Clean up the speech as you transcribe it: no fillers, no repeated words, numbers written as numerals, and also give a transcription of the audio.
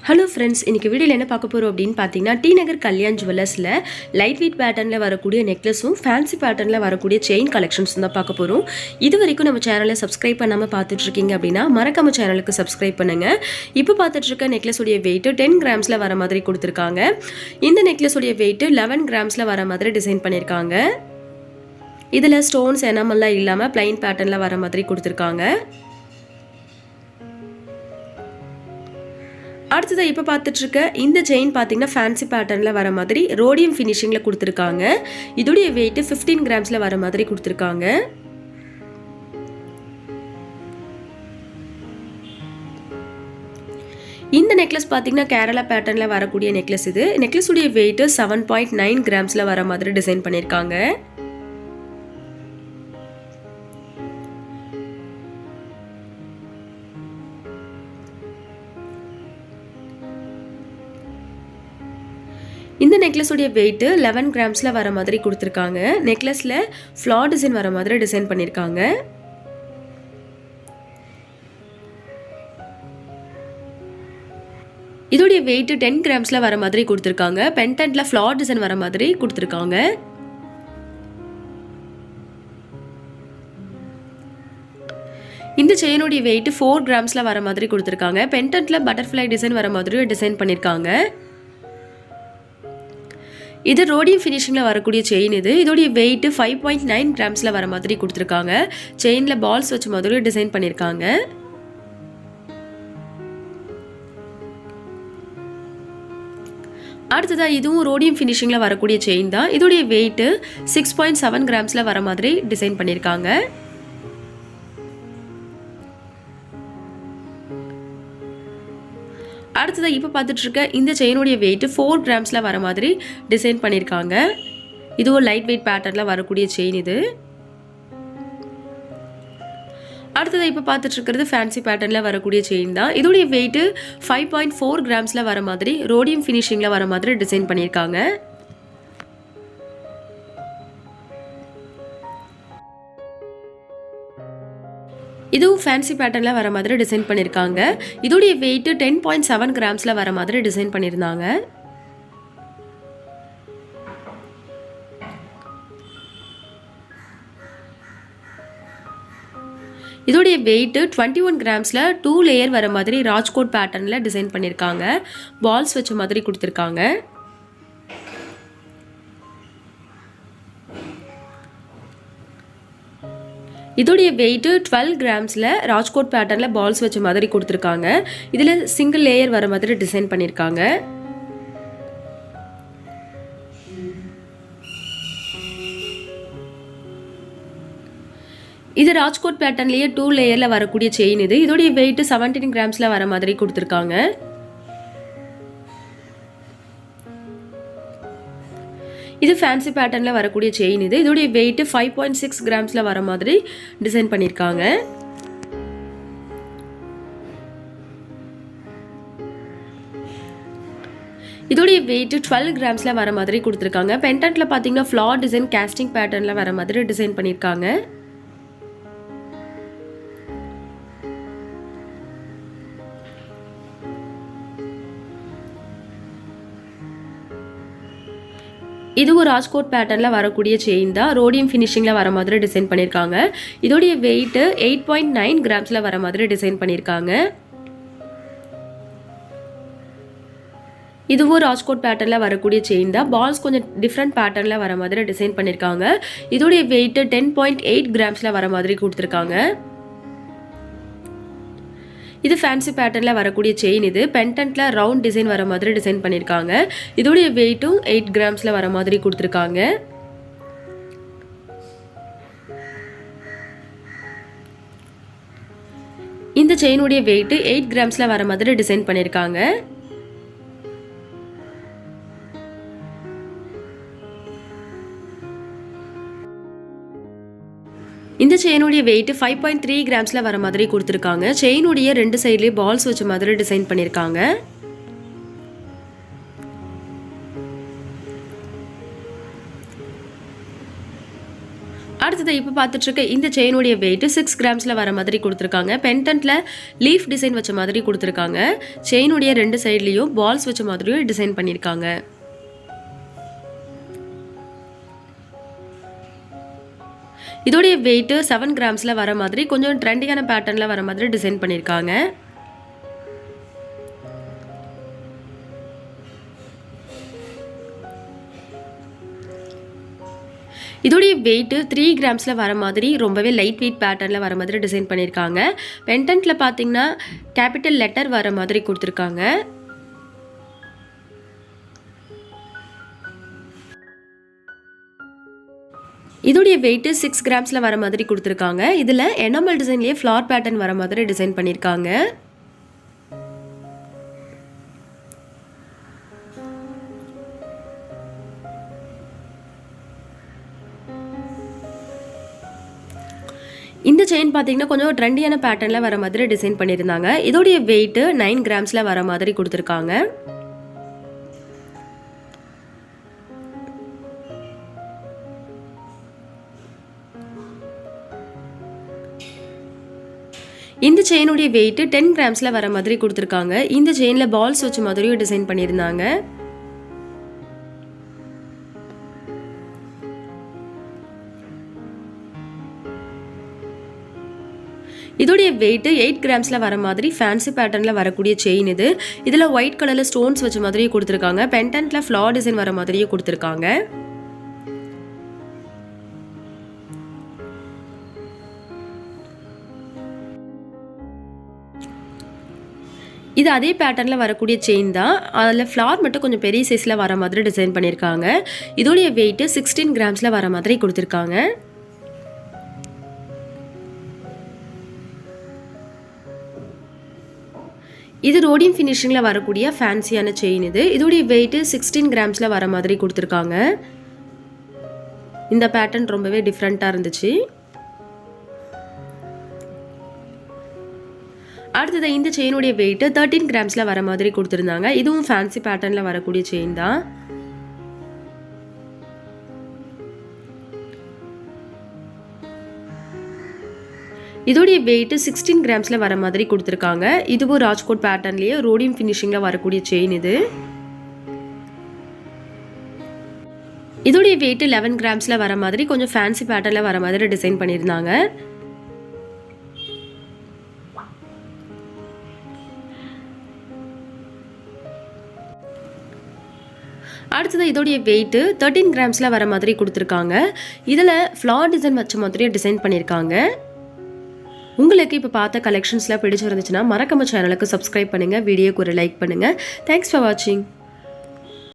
Hello friends, இன்றைக்கி வீடியோவில் என்ன பார்க்க போகிறோம் அப்படின்னு பார்த்தீங்கன்னா, டி நகர் கல்யாண் ஜுவல்லர்ஸில் லைட் வெயிட் பேட்டர்னில் வரக்கூடிய நெக்லஸும் ஃபேன்சி பேட்டர்னில் வரக்கூடிய செயின் கலெக்ஷன்ஸும் தான் பார்க்க போகிறோம். இது வரைக்கும் நம்ம சேனலை சப்ஸ்கிரைப் பண்ணாமல் பார்த்துட்ருக்கீங்க அப்படின்னா மறக்காம சேனலுக்கு சப்ஸ்கிரைப் பண்ணுங்கள். இப்போ பார்த்துட்ருக்க நெக்லஸுடைய வெயிட்டு 10 கிராம்ஸில் வர மாதிரி கொடுத்துருக்காங்க. இந்த நெக்லஸுடைய வெயிட்டு 11 கிராம்ஸில் வர மாதிரி டிசைன் பண்ணியிருக்காங்க. இதில் ஸ்டோன்ஸ் எனாமெல்லாம் இல்லாமல் பிளைன் பேட்டர்னில் வர மாதிரி கொடுத்துருக்காங்க. அடுத்தது இப்போ பார்த்துட்டு இருக்க இந்த செயின் பார்த்தீங்கன்னா ஃபேன்சி பேட்டர்னில் வர மாதிரி ரோடியம் ஃபினிஷிங்கில் கொடுத்துருக்காங்க. இதோடைய வெயிட் 15 கிராம்ஸில் வர மாதிரி கொடுத்துருக்காங்க. இந்த நெக்லஸ் பார்த்தீங்கன்னா கேரளா பேட்டர்னில் வரக்கூடிய நெக்லஸ். இது நெக்லஸுடைய வெயிட் 7.9 கிராம்ஸில் வர மாதிரி டிசைன் பண்ணியிருக்காங்க. இந்த நெக்லஸுடைய வெயிட் 11 கிராம்ஸில் வர மாதிரி கொடுத்துருக்காங்க. நெக்லஸில் ஃப்ளார் டிசைன் வர மாதிரி டிசைன் பண்ணியிருக்காங்க. இதோடைய வெயிட் 10 கிராம்ஸில் வர மாதிரி கொடுத்துருக்காங்க. பென்டன்ட்ல ஃப்ளார் டிசைன் வர மாதிரி கொடுத்துருக்காங்க. இந்த செயினுடைய வெயிட் 4 கிராம்ஸில் வர மாதிரி கொடுத்துருக்காங்க. பென்டன்ட்ல பட்டர்ஃப்ளை டிசைன் வர மாதிரி டிசைன் பண்ணியிருக்காங்க. இது ரோடியம் ஃபினிஷிங்கில் வரக்கூடிய செயின். இதோடைய வெயிட் 5.9 கிராம்ஸில் வர மாதிரி கொடுத்துருக்காங்க. செயினில் பால்ஸ் வச்ச மாதிரி டிசைன் பண்ணியிருக்காங்க. அடுத்ததாக இதுவும் ரோடியம் ஃபினிஷிங்கில் வரக்கூடிய செயின் தான். இதோடைய வெயிட் 6.7 கிராம்ஸில் வர மாதிரி டிசைன் பண்ணியிருக்காங்க. அடுத்ததாக இப்போ பார்த்துட்டு இருக்க இந்த செயினுடைய வெயிட் 4 கிராம்ஸில் வர மாதிரி டிசைன் பண்ணியிருக்காங்க. இது ஒரு லைட் வெயிட் பேட்டர்னில் வரக்கூடிய செயின். இது அடுத்ததாக இப்போ பார்த்துட்டு இருக்கிறது ஃபேன்சி பேட்டர்னில் வரக்கூடிய செயின் தான். இதோடைய வெயிட் 5.4 கிராம்ஸில் வர மாதிரி ரோடியம் ஃபினிஷிங்கில் வர மாதிரி டிசைன் பண்ணியிருக்காங்க. இதுவும் ஃபேன்சி பேட்டர்னில் வர மாதிரி டிசைன் பண்ணியிருக்காங்க. இதோடைய வெயிட் 10.7 கிராம்ஸில் வர மாதிரி டிசைன் பண்ணியிருந்தாங்க. இதோடைய வெயிட் 21 கிராம்ஸில் 2 லேயர் வர மாதிரி ராஜ்கோட் பேட்டர்னில் டிசைன் பண்ணியிருக்காங்க. பால்ஸ் வச்ச மாதிரி கொடுத்துருக்காங்க. இதோடைய வெயிட் 12 கிராம்ஸில் ராஜ்கோட் பேட்டர்னில் பால்ஸ் வச்ச மாதிரி கொடுத்துருக்காங்க. இதில் சிங்கிள் லேயர் வர மாதிரி டிசைன் பண்ணியிருக்காங்க. இது ராஜ்கோட் பேட்டர்ன்லேயே 2 லேயரில் வரக்கூடிய செயின். இதோடைய வெயிட் 17 கிராம்ஸில் வர மாதிரி கொடுத்துருக்காங்க. இது ஃபேன்சி பேட்டர்னில் வரக்கூடிய செயின். இதோடைய வெயிட் 5.6 கிராம்ஸில் வர மாதிரி டிசைன் பண்ணியிருக்காங்க. இதோடைய வெயிட் 12 கிராம்ஸில் வர மாதிரி கொடுத்துருக்காங்க. பென்டன்ட்ல பார்த்தீங்கன்னா ஃப்ளார் டிசைன் கேஸ்டிங் பேட்டர்னில் வர மாதிரி டிசைன் பண்ணியிருக்காங்க. இது ஒரு ராஜ்கோட் பேட்டர்னில் வரக்கூடிய செயின் தான். ரோடியம் ஃபினிஷிங்கில் வர மாதிரி டிசைன் பண்ணியிருக்காங்க. இதோடைய வெயிட் 8.9 கிராம்ஸில் வர மாதிரி டிசைன் பண்ணியிருக்காங்க. இதுவும் ராஜ்கோட் பேட்டர்னில் வரக்கூடிய செயின் தான். பால்ஸ் கொஞ்சம் டிஃப்ரெண்ட் பேட்டர்னில் வர மாதிரி டிசைன் பண்ணியிருக்காங்க. இதோடைய வெயிட் 10.8 கிராம்ஸில் வர மாதிரி கொடுத்துருக்காங்க. இது ஃபேன்சி பேட்டர்னில் வரக்கூடிய செயின். இது பென்டன்ட்ல ரவுண்ட் டிசைன் வர மாதிரி டிசைன் பண்ணியிருக்காங்க. இதோடைய வெயிட்டும் 8 கிராம்ஸில் வர மாதிரி கொடுத்துருக்காங்க. இந்த செயினுடைய வெயிட் 8 கிராம்ஸில் வர மாதிரி டிசைன் பண்ணியிருக்காங்க. இந்த செயினுடைய வெயிட் 5.3 கிராம்ஸில் வர மாதிரி கொடுத்துருக்காங்க. செயினுடைய 2 சைட்லேயே பால்ஸ் வச்ச மாதிரி டிசைன் பண்ணியிருக்காங்க. அடுத்தது இப்போ பார்த்துட்டு இருக்க இந்த செயினுடைய வெயிட் 6 கிராம்ஸில் வர மாதிரி கொடுத்துருக்காங்க. பென்டென்ட்ல லீஃப் டிசைன் வச்ச மாதிரி கொடுத்துருக்காங்க. செயினுடைய 2 சைட்லேயும் பால்ஸ் வச்ச மாதிரியும் டிசைன் பண்ணியிருக்காங்க. இதோடைய வெயிட் 7 கிராம்ஸில் வர மாதிரி கொஞ்சம் ட்ரெண்டியான பேட்டர்னில் வர மாதிரி டிசைன் பண்ணியிருக்காங்க. இதோடைய வெயிட் 3 கிராம்ஸில் வர மாதிரி ரொம்பவே லைட் வெயிட் பேட்டர்னில் வர மாதிரி டிசைன் பண்ணியிருக்காங்க. பென்டென்ட்டில் பார்த்தீங்கன்னா கேபிட்டல் லெட்டர் வர மாதிரி கொடுத்துருக்காங்க. இதோடைய வெயிட் 6 கிராம்ஸில் வர மாதிரி கொடுத்துருக்காங்க. இதில் எனாமல் டிசைன்லேயே ஃப்ளார் பேட்டர்ன் வர மாதிரி டிசைன் பண்ணியிருக்காங்க. இந்த செயின் பார்த்தீங்கன்னா கொஞ்சம் ட்ரெண்டியான பேட்டர்னில் வர மாதிரி டிசைன் பண்ணியிருந்தாங்க. இதோடைய வெயிட் 9 கிராம்ஸில் வர மாதிரி கொடுத்துருக்காங்க. இந்த செயினுடைய வெயிட் 10 கிராம்ஸில் வர மாதிரி கொடுத்துருக்காங்க. இந்த செயினில் பால்ஸ் வச்ச மாதிரியும் டிசைன் பண்ணியிருந்தாங்க. இதோடைய வெயிட் 8 கிராம்ஸில் வர மாதிரி ஃபேன்சி பேட்டர்னில் வரக்கூடிய செயின் இது. இதில் ஒயிட் கலரில் ஸ்டோன்ஸ் வச்ச மாதிரியே கொடுத்துருக்காங்க. பென்டென்ட்டில் ஃப்ளார் டிசைன் வர மாதிரியே கொடுத்துருக்காங்க. இது அதே பேட்டர்னில் வரக்கூடிய செயின் தான். அதில் ஃப்ளார் மட்டும் கொஞ்சம் பெரிய சைஸில் வர மாதிரி டிசைன் பண்ணியிருக்காங்க. இதோடைய வெயிட் 16 கிராம்ஸில் வர மாதிரி கொடுத்துருக்காங்க. இது ரோடியம் ஃபினிஷிங்கில் வரக்கூடிய ஃபேன்சியான செயின் இது. இதோடைய வெயிட் 16 கிராம்ஸில் வர மாதிரி கொடுத்துருக்காங்க. இந்த பேட்டர்ன் ரொம்பவே டிஃப்ரெண்ட்டாக இருந்துச்சு. அடுத்தது இந்த செயினுடைய வெயிட் 13 கிராம்ஸில் வர மாதிரி கொடுத்துருந்தாங்க. இதுவும் ஃபேன்சி பேட்டர்னில் வரக்கூடிய செயின் தான். இதோடைய வெயிட் 16 கிராம்ஸில் வர மாதிரி கொடுத்துருக்காங்க. இதுவும் ராஜ்கோட் பேட்டர்ன்லேயே ரோடியம் ஃபினிஷிங்கில் வரக்கூடிய செயின் இது. இதோடைய வெயிட் 11 கிராம்ஸில் வர மாதிரி கொஞ்சம் ஃபேன்சி பேட்டர்னில் வர மாதிரி டிசைன் பண்ணியிருந்தாங்க. அடுத்தது இதோடைய வெயிட் 13 கிராம்ஸில் வர மாதிரி கொடுத்துருக்காங்க. இதில் ஃப்ளார் டிசைன் வச்ச மாதிரியே டிசைன் பண்ணியிருக்காங்க. உங்களுக்கு இப்போ பார்த்த கலெக்ஷன்ஸ்லாம் பிடிச்சிருந்துச்சுன்னா மறக்காம சேனலுக்கு சப்ஸ்கிரைப் பண்ணுங்கள், வீடியோக்கு ஒரு லைக் பண்ணுங்கள். தேங்க்ஸ் ஃபார் வாட்சிங்.